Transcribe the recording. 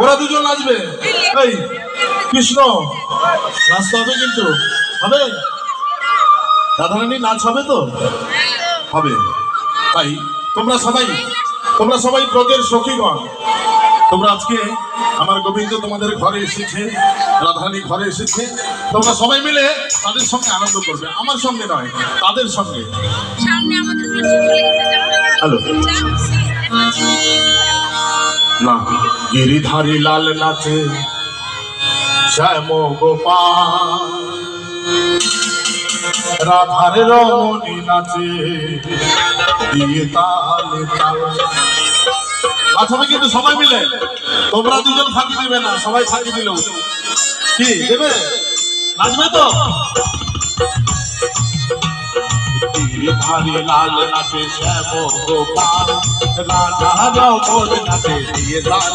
ওরা দুজন নাচবে। এই কৃষ্ণ, নাচতে হবে কিন্তু, হবে? রাধারানী নাচ হবে তো? হবে। তাই তোমরা সবাই ব্রজের সখীগণ, তোমরা আজকে আমার গোবিন্দ তোমাদের ঘরে এসেছে, রাধারানী ঘরে এসেছে, তোমরা সবাই মিলে তাদের সঙ্গে আনন্দ করবে, আমার সঙ্গে নয়, তাদের সঙ্গে। হ্যালো না, গিরিধারী লাল নাচে শ্যাম গোপাল, রাধার রমণী নাচে দিয়ে তালে তাল। নাচবে কিন্তু সবাই মিলে, তোমরা দুজন ফাঁকি দিবে না, সবাই ফাঁকি দিল কি দেবে? নাচবে তো? গিরিধারী লাল নাচে শ্যাম গোপাল, রাধা রমণী নাচে দিয়ে তালে।